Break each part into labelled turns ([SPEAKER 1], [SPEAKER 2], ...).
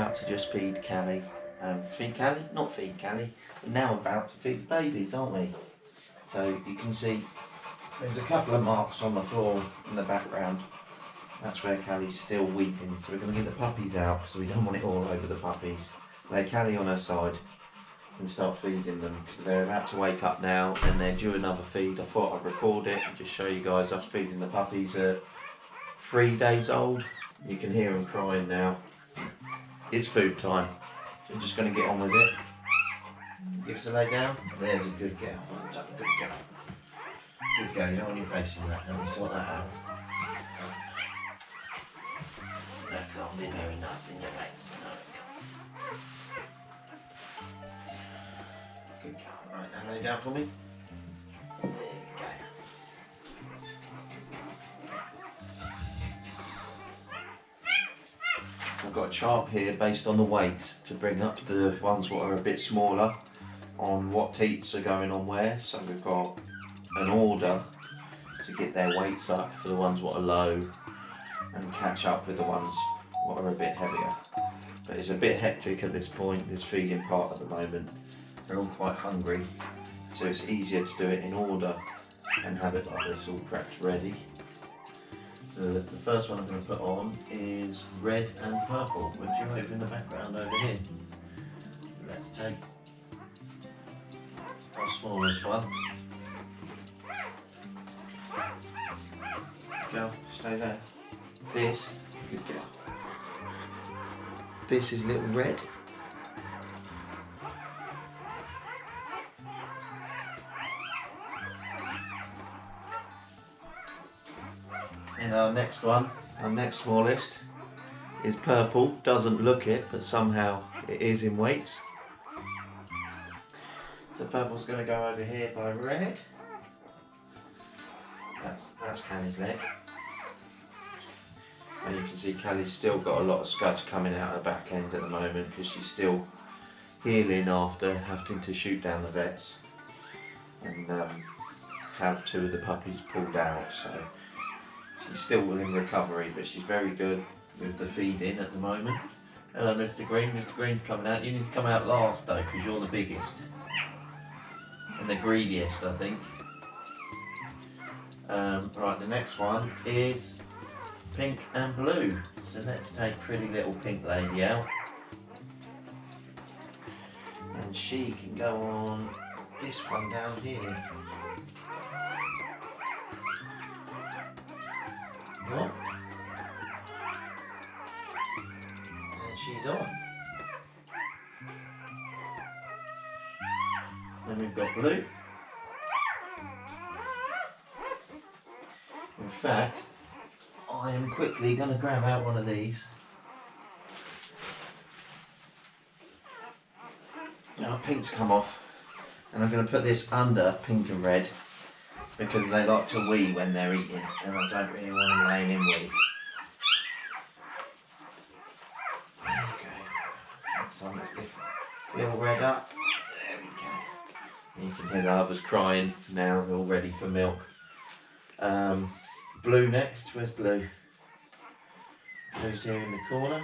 [SPEAKER 1] about to just feed Callie. Feed Callie? Not feed Callie. We're now about to feed the babies, aren't we? So you can see there's a couple of marks on the floor in the background. That's where Callie's still weeping. So we're going to get the puppies out because we don't want it all over the puppies. Lay Callie on her side and start feeding them because they're about to wake up now and they're due another feed. I thought I'd record it and just show you guys us feeding the puppies at 3 days old. You can hear them crying now. It's food time. We're just going to get on with it. Give us a lay down. There's a good girl. Well done, good girl. Good girl, you don't want your face in that. Let me sort that out. That can't be very nice in your face. No. Good girl. Right, now lay down for me. There you go. I've got a chart here based on the weights to bring up the ones what are a bit smaller on what teats are going on where. So we've got an order to get their weights up for the ones what are low and catch up with the ones what are a bit heavier. But it's a bit hectic at this point, this feeding part at the moment. They're all quite hungry, so it's easier to do it in order and have it like this all prepped ready. So the first one I'm going to put on is red and purple, which are over in the background over here. Let's take our smallest one. Go, stay there. This, good girl. This is little red. And our next one, our next smallest, is purple. Doesn't look it, but somehow it is in weights. So purple's going to go over here by red. That's Callie's leg. And you can see Callie's still got a lot of scudge coming out her back end at the moment because she's still healing after having to shoot down the vets and have two of the puppies pulled out. So she's still in recovery, but she's very good with the feeding at the moment. Hello, Mr. Green. Mr. Green's coming out. You need to come out last though, because you're the biggest and the greediest, I think. Right, the next one is pink and blue. So let's take pretty little pink lady out. And she can go on this one down here. What? And she's on. Then we've got blue. In fact, I am quickly going to grab out one of these. Now pink's come off, and I'm going to put this under pink and red because they like to wee when they're eating, and I don't really want them laying in wee. Okay, some little red up. There we go. And you can hear the others crying now. They're all ready for milk. Blue next. Where's blue? Blue's here in the corner.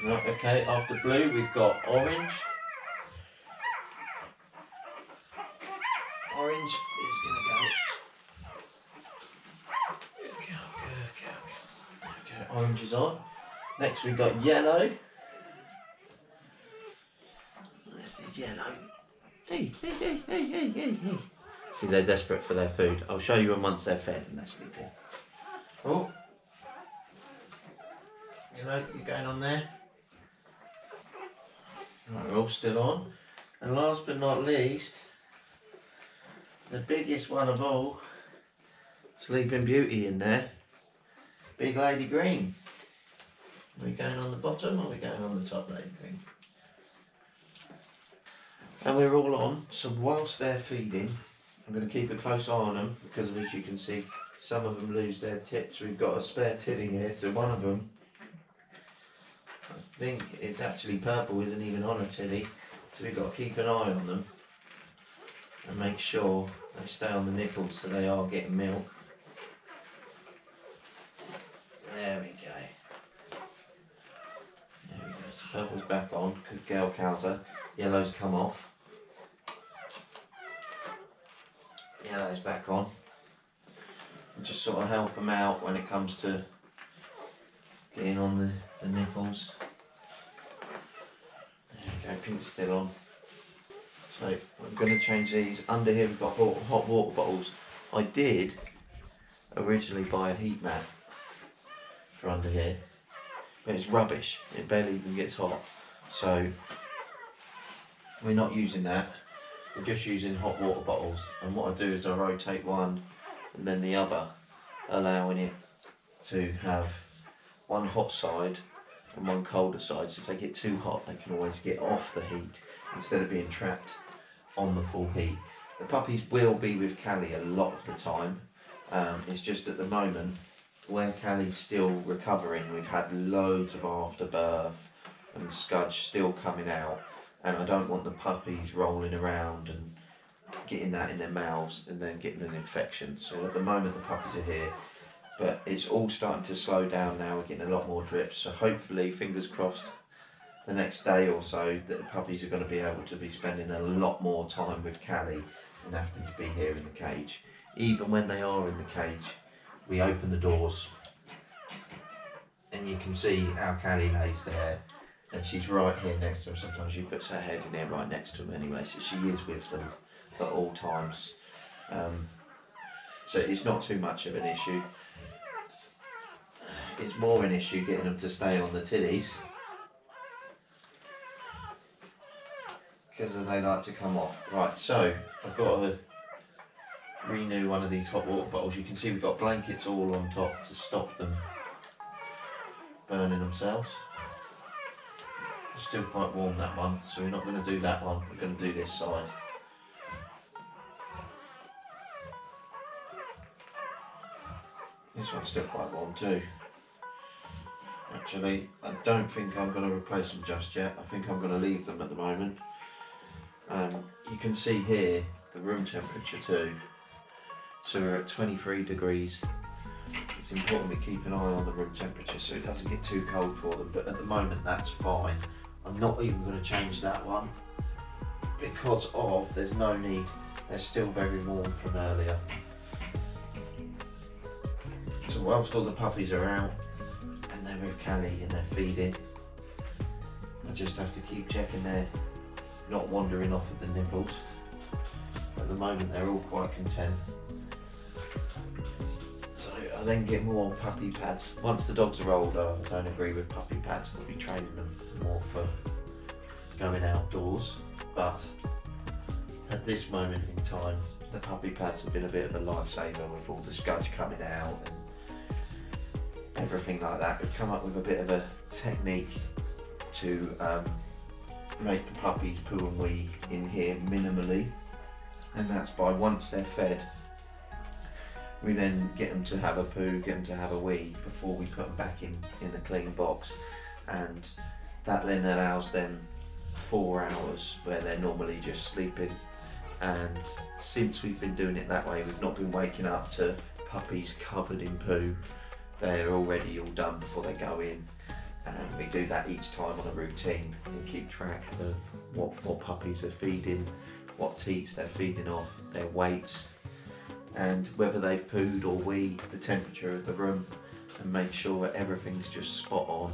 [SPEAKER 1] Right, okay, after blue we've got orange. Orange is going to go. Okay, orange is on. Next we've got yellow. This is yellow. Hey. See, they're desperate for their food. I'll show you them once they're fed and they're sleeping. Oh. Yellow, you're going on there. Right, we're all still on. And last but not least, the biggest one of all, Sleeping Beauty in there. Big Lady Green. Are we going on the bottom or are we going on the top, Lady Green? And we're all on, so whilst they're feeding, I'm going to keep a close eye on them because as you can see, some of them lose their tits. We've got a spare titty here, so one of them, I think it's actually purple, isn't even on a titty, so we've got to keep an eye on them. and make sure they stay on the nipples so they are getting milk. There we go. There we go. So purple's back on. Good girl, Cowser. Yellow's come off. Yellow's back on. And just sort of help them out when it comes to getting on the nipples. There we go. Pink's still on. So I'm going to change these. Under here we've got hot water bottles. I did originally buy a heat mat for under here, but it's rubbish. It barely even gets hot. So we're not using that. We're just using hot water bottles. And what I do is I rotate one and then the other, allowing it to have one hot side and one colder side. So if they get too hot, they can always get off the heat instead of being trapped on the full heat. The puppies will be with Callie a lot of the time. It's just at the moment, where Callie's still recovering, we've had loads of afterbirth and scudge still coming out, and I don't want the puppies rolling around and getting that in their mouths and then getting an infection. So at the moment the puppies are here, but it's all starting to slow down now. We're getting a lot more drips, so hopefully, fingers crossed, the next day or so that the puppies are going to be able to be spending a lot more time with Callie and having to be here in the cage. Even when they are in the cage, we open the doors and you can see how Callie lays there, and she's right here next to them. Sometimes she puts her head in there right next to them anyway, so she is with them at all times. So it's not too much of an issue. It's more an issue getting them to stay on the tillies, because they like to come off. Right, so I've got to renew one of these hot water bottles. You can see we've got blankets all on top to stop them burning themselves. It's still quite warm, that one, so we're not going to do that one. We're going to do this side. This one's still quite warm too. Actually, I don't think I'm going to replace them just yet. I think I'm going to leave them at the moment. You can see here the room temperature too. So we're at 23 degrees. It's important we keep an eye on the room temperature so it doesn't get too cold for them, but at the moment that's fine. I'm not even going to change that one because there's no need. They're still very warm from earlier. So whilst all the puppies are out and they're with Callie and they're feeding, I just have to keep checking they're not wandering off of the nipples. At the moment they're all quite content. So I then get more puppy pads. Once the dogs are older, I don't agree with puppy pads. We'll be training them more for going outdoors. But at this moment in time, the puppy pads have been a bit of a lifesaver with all the scudge coming out and everything like that. We've come up with a bit of a technique to make the puppies poo and wee in here minimally, and that's by once they're fed, we then get them to have a poo, get them to have a wee before we put them back in the clean box, and that then allows them 4 hours where they're normally just sleeping. And since we've been doing it that way, we've not been waking up to puppies covered in poo. They're already all done before they go in, and we do that each time on a routine and keep track of what puppies are feeding, what teats they're feeding off, their weights, and whether they've pooed or wee, the temperature of the room, and make sure that everything's just spot on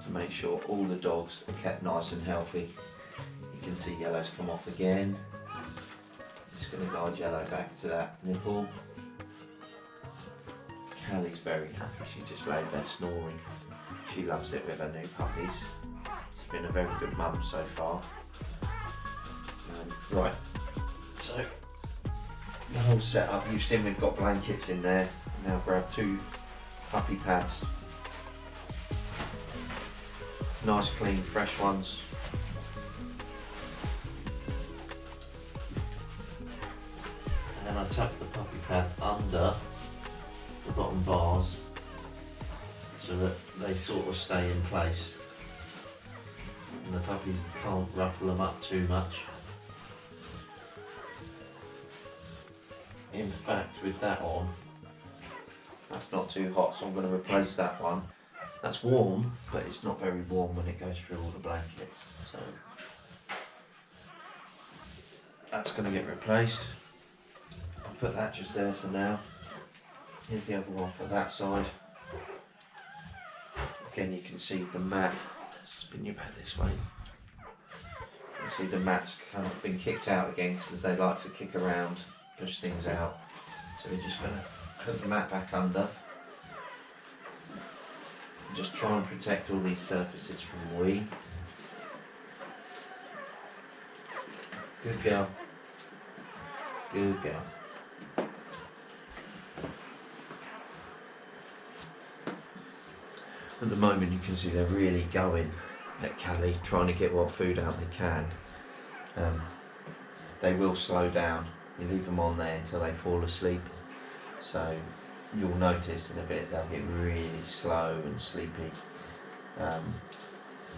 [SPEAKER 1] to make sure all the dogs are kept nice and healthy. You can see Yellow's come off again. I'm just going to guide Yellow back to that nipple. Callie's very happy, she just laid there snoring. She loves it with her new puppies. She's been a very good mum so far. Right, so the whole setup, you've seen we've got blankets in there. Now grab 2 puppy pads. Nice clean fresh ones. And then I tuck the puppy pad under the bottom bars so that they sort of stay in place and the puppies can't ruffle them up too much. In fact, with that on, that's not too hot, so I'm going to replace that one. That's warm, but it's not very warm when it goes through all the blankets, so that's going to get replaced. I'll put that just there for now. Here's the other one for that side. Again, you can see the mat. Spin you back this way. You see the mat's kind of been kicked out again because they like to kick around, push things out. So we're just going to put the mat back under. And just try and protect all these surfaces from wee. Good girl. Good girl. At the moment you can see they're really going at Callie, trying to get what food out they can. They will slow down. You leave them on there until they fall asleep. So you'll notice in a bit they'll get really slow and sleepy.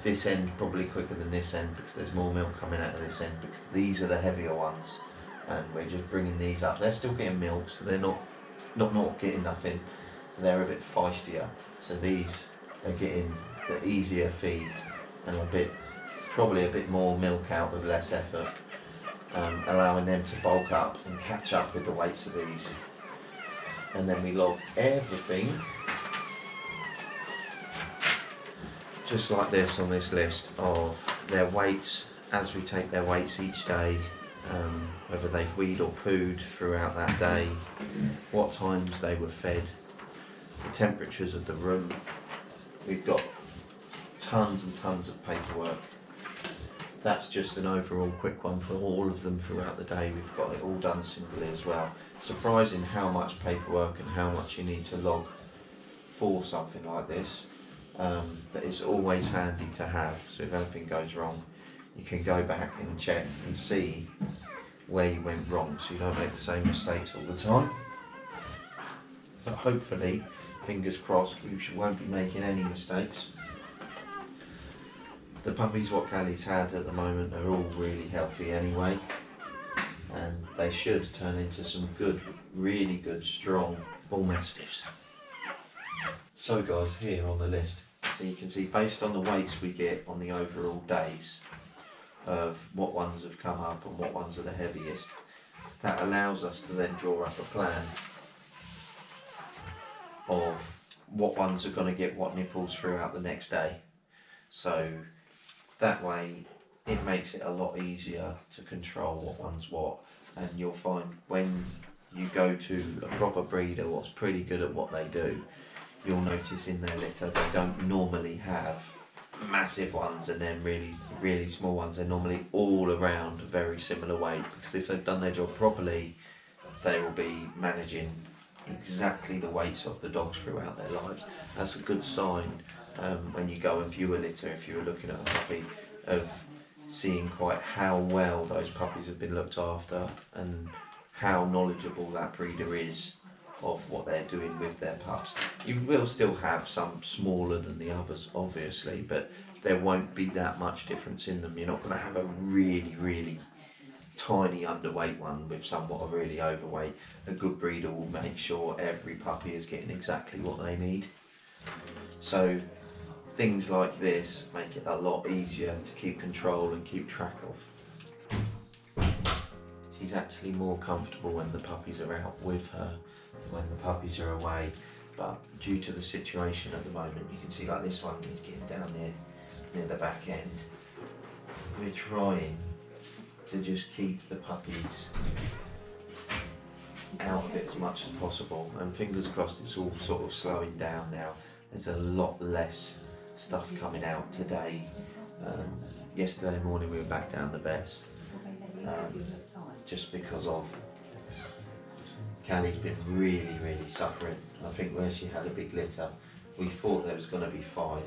[SPEAKER 1] This end probably quicker than this end because there's more milk coming out of this end, because these are the heavier ones and we're just bringing these up. They're still getting milk, so they're not getting nothing. They're a bit feistier. So these are getting the easier feed and probably a bit more milk out with less effort, allowing them to bulk up and catch up with the weights of these. And then we log everything just like this on this list of their weights as we take their weights each day, whether they've weed or pooed throughout that day, what times they were fed, the temperatures of the room. We've got tons and tons of paperwork. That's just an overall quick one for all of them throughout the day. We've got it all done simply as well. Surprising how much paperwork and how much you need to log for something like this. But it's always handy to have, so if anything goes wrong you can go back and check and see where you went wrong, so you don't make the same mistakes all the time. But hopefully, fingers crossed, we won't be making any mistakes. The puppies what Callie's had at the moment are all really healthy anyway, and they should turn into some good, really good, strong Bullmastiffs. So guys, here on the list, so you can see based on the weights we get on the overall days of what ones have come up and what ones are the heaviest, that allows us to then draw up a plan of what ones are going to get what nipples throughout the next day. So that way it makes it a lot easier to control what one's what, and you'll find when you go to a proper breeder what's pretty good at what they do, you'll notice in their litter they don't normally have massive ones and then really small ones. They're normally all around a very similar weight, because if they've done their job properly they will be managing exactly the weights of the dogs throughout their lives. That's a good sign when you go and view a litter, if you're looking at a puppy, of seeing quite how well those puppies have been looked after and how knowledgeable that breeder is of what they're doing with their pups. You will still have some smaller than the others obviously, but there won't be that much difference in them. You're not going to have a really tiny underweight one with somewhat a really overweight. A good breeder will make sure every puppy is getting exactly what they need. So things like this make it a lot easier to keep control and keep track of. She's actually more comfortable when the puppies are out with her than when the puppies are away, but due to the situation at the moment, you can see like this one is getting down near the back end. We're trying to just keep the puppies out of it as much as possible, and fingers crossed it's all sort of slowing down now. There's a lot less stuff coming out today. Yesterday morning we were back down the vets, just because of Callie's been really suffering. I think where she had a big litter, we thought there was going to be 5.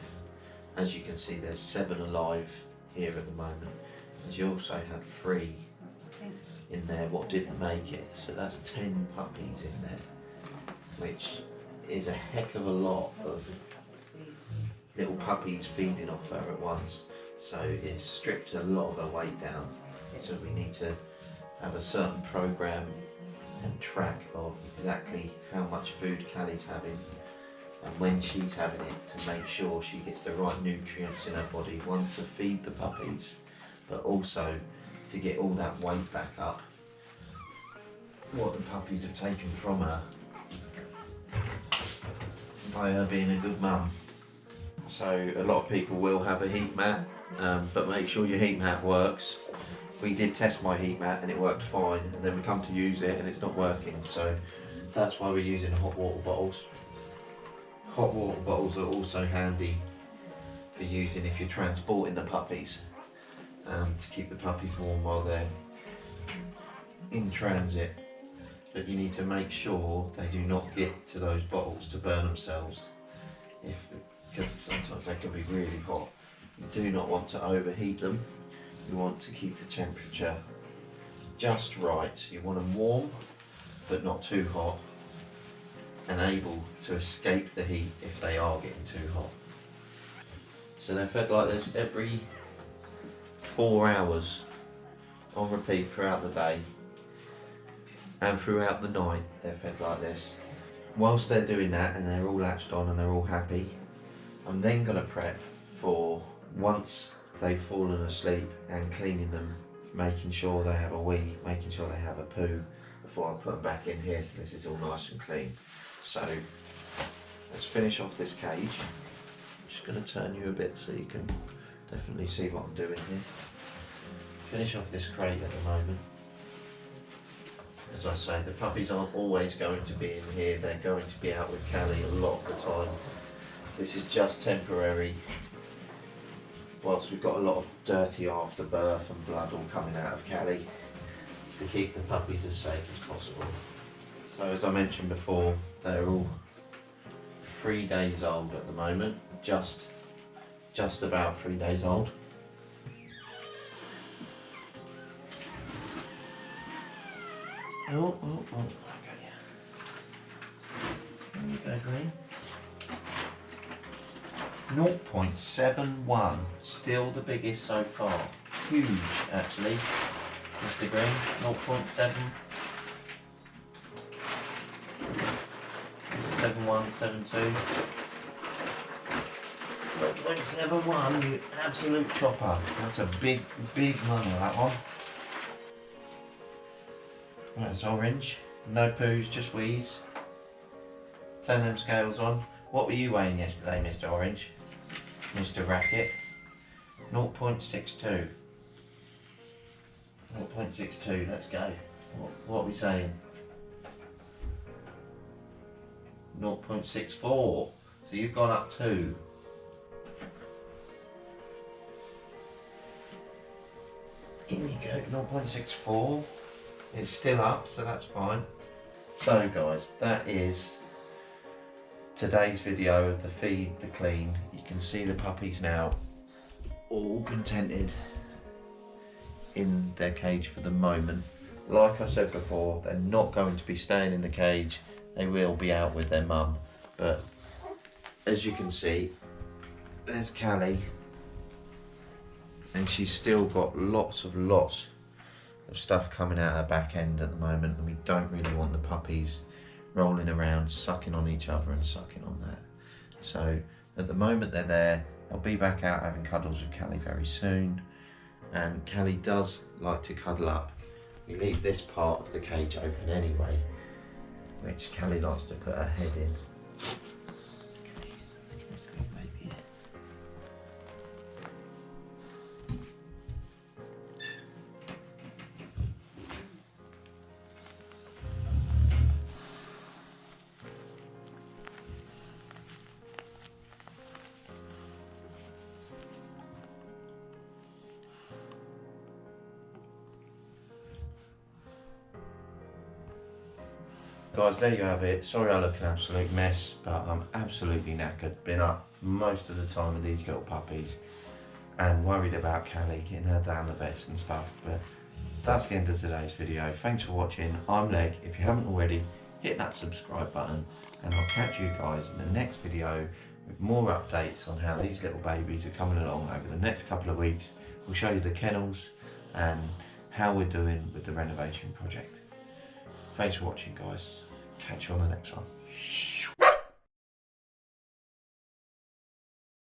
[SPEAKER 1] As you can see, there's 7 alive here at the moment. And she also had 3 in there what didn't make it, so that's 10 puppies in there, which is a heck of a lot of little puppies feeding off her at once. So it's stripped a lot of her weight down, so we need to have a certain program and track of exactly how much food Callie's having and when she's having it, to make sure she gets the right nutrients in her body, one, to feed the puppies, but also to get all that weight back up, what the puppies have taken from her by her being a good mum. So a lot of people will have a heat mat, but make sure your heat mat works. We did test my heat mat and it worked fine, and then we come to use it and it's not working, so that's why we're using hot water bottles. Hot water bottles are also handy for using if you're transporting the puppies, to keep the puppies warm while they're in transit. But you need to make sure they do not get to those bottles to burn themselves, because sometimes they can be really hot. You do not want to overheat them. You want to keep the temperature just right. So you want them warm but not too hot, and able to escape the heat if they are getting too hot. So they're fed like this every 4 hours on repeat throughout the day, and throughout the night they're fed like this. Whilst they're doing that and they're all latched on and they're all happy, I'm then going to prep for once they've fallen asleep and cleaning them, making sure they have a wee, making sure they have a poo before I put them back in here, so this is all nice and clean. So let's finish off this cage. I'm just going to turn you a bit so you can definitely see what I'm doing here. Finish off this crate at the moment. As I say, the puppies aren't always going to be in here, they're going to be out with Callie a lot of the time. This is just temporary, whilst we've got a lot of dirty afterbirth and blood all coming out of Callie, to keep the puppies as safe as possible. So as I mentioned before, they're all 3 days old at the moment, just about 3 days old. Oh, okay. There you go, Green. 0.71, still the biggest so far. Huge, actually, Mr. Green. 0.7. 7172. 0.71, you absolute chopper. That's a big mother, that one. That's orange. No poos, just wheeze. Turn them scales on. What were you weighing yesterday, Mr. Orange? Mr. Racket? 0.62. 0.62, let's go. What are we saying? 0.64. So you've gone up 2. In you go, 0.64. It's still up, so that's fine. So guys, that is today's video of the feed, the clean. You can see the puppies now all contented in their cage for the moment. Like I said before, they're not going to be staying in the cage. They will be out with their mum. But as you can see, there's Callie, and she's still got lots of stuff coming out her back end at the moment, and we don't really want the puppies rolling around, sucking on each other and sucking on that. So at the moment they're there. They'll be back out having cuddles with Callie very soon, and Callie does like to cuddle up. We leave this part of the cage open anyway, which Callie likes to put her head in. Okay, so look at this big baby here. Guys, there you have it. Sorry I look an absolute mess, but I'm absolutely knackered. Been up most of the time with these little puppies and worried about Callie, getting her down the vets and stuff. But that's the end of today's video. Thanks for watching. I'm Leg. If you haven't already, hit that subscribe button, and I'll catch you guys in the next video with more updates on how these little babies are coming along over the next couple of weeks. We'll show you the kennels and how we're doing with the renovation project. Thanks for watching, guys. Catch you on the next one.